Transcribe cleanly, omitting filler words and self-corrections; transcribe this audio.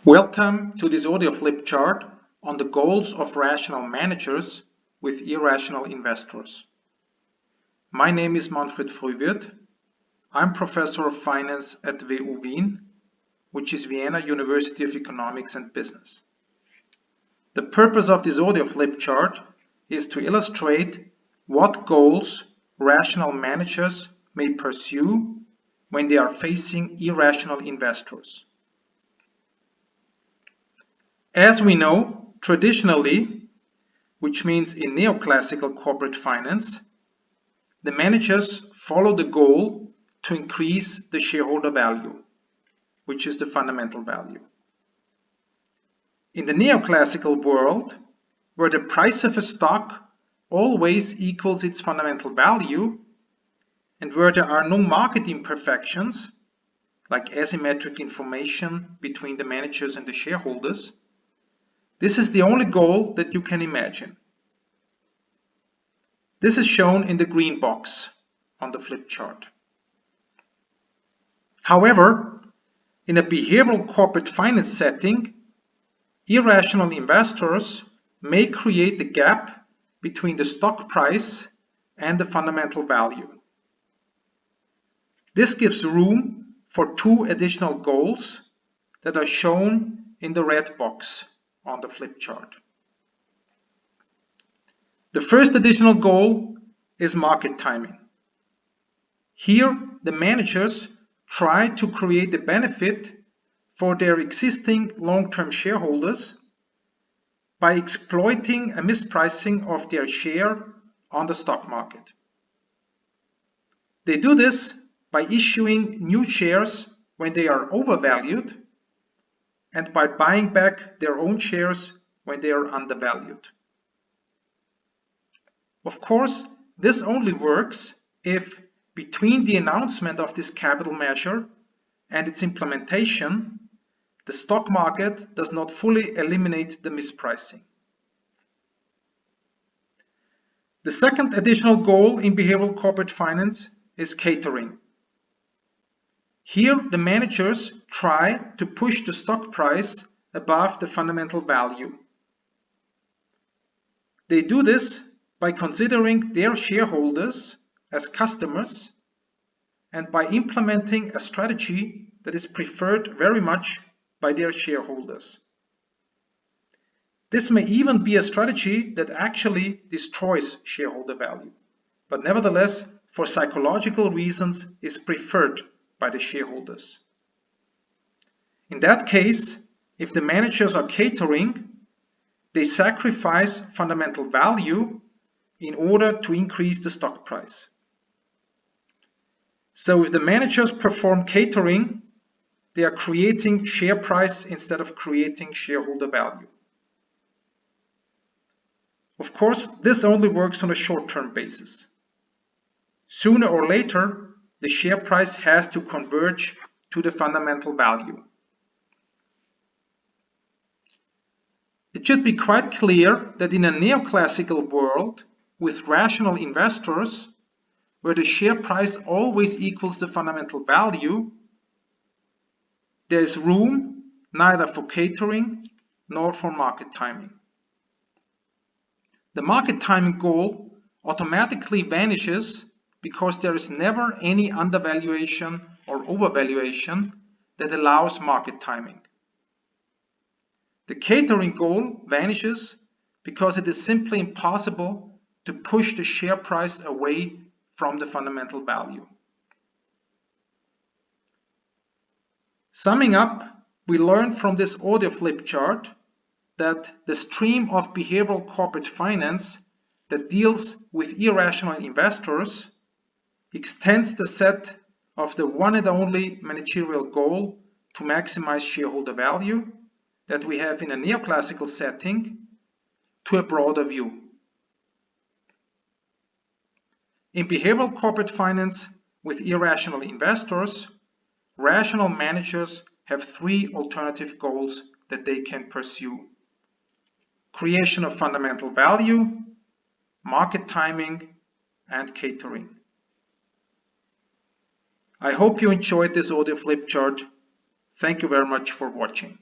Welcome to this audio flip chart on the goals of rational managers with irrational investors. My name is Manfred Frühwirt. I'm Professor of Finance at WU Wien, which is Vienna University of Economics and Business. The purpose of this audio flip chart is to illustrate what goals rational managers may pursue when they are facing irrational investors. As we know, traditionally, which means in neoclassical corporate finance, the managers follow the goal to increase the shareholder value, which is the fundamental value. In the neoclassical world, where the price of a stock always equals its fundamental value, and where there are no market imperfections, like asymmetric information between the managers and the shareholders, this is the only goal that you can imagine. This is shown in the green box on the flip chart. However, in a behavioral corporate finance setting, irrational investors may create the gap between the stock price and the fundamental value. This gives room for two additional goals that are shown in the red box on the flip chart. The first additional goal is market timing. Here, the managers try to create a benefit for their existing long-term shareholders by exploiting a mispricing of their share on the stock market. They do this by issuing new shares when they are overvalued and by buying back their own shares when they are undervalued. Of course, this only works if between the announcement of this capital measure and its implementation, the stock market does not fully eliminate the mispricing. The second additional goal in behavioral corporate finance is catering. Here, the managers try to push the stock price above the fundamental value. They do this by considering their shareholders as customers and by implementing a strategy that is preferred very much by their shareholders. This may even be a strategy that actually destroys shareholder value, but nevertheless, for psychological reasons, is preferred by the shareholders. In that case, if the managers are catering, they sacrifice fundamental value in order to increase the stock price. So if the managers perform catering, they are creating share price instead of creating shareholder value. Of course, this only works on a short-term basis. Sooner or later, the share price has to converge to the fundamental value. It should be quite clear that in a neoclassical world with rational investors, where the share price always equals the fundamental value, there is room neither for catering nor for market timing. The market timing goal automatically vanishes because there is never any undervaluation or overvaluation that allows market timing. The catering goal vanishes because it is simply impossible to push the share price away from the fundamental value. Summing up, we learned from this audio flip chart that the stream of behavioral corporate finance that deals with irrational investors extends the set of the one and only managerial goal to maximize shareholder value that we have in a neoclassical setting to a broader view. In behavioral corporate finance with irrational investors, rational managers have three alternative goals that they can pursue: creation of fundamental value, market timing, and catering. I hope you enjoyed this audio flip chart. Thank you very much for watching.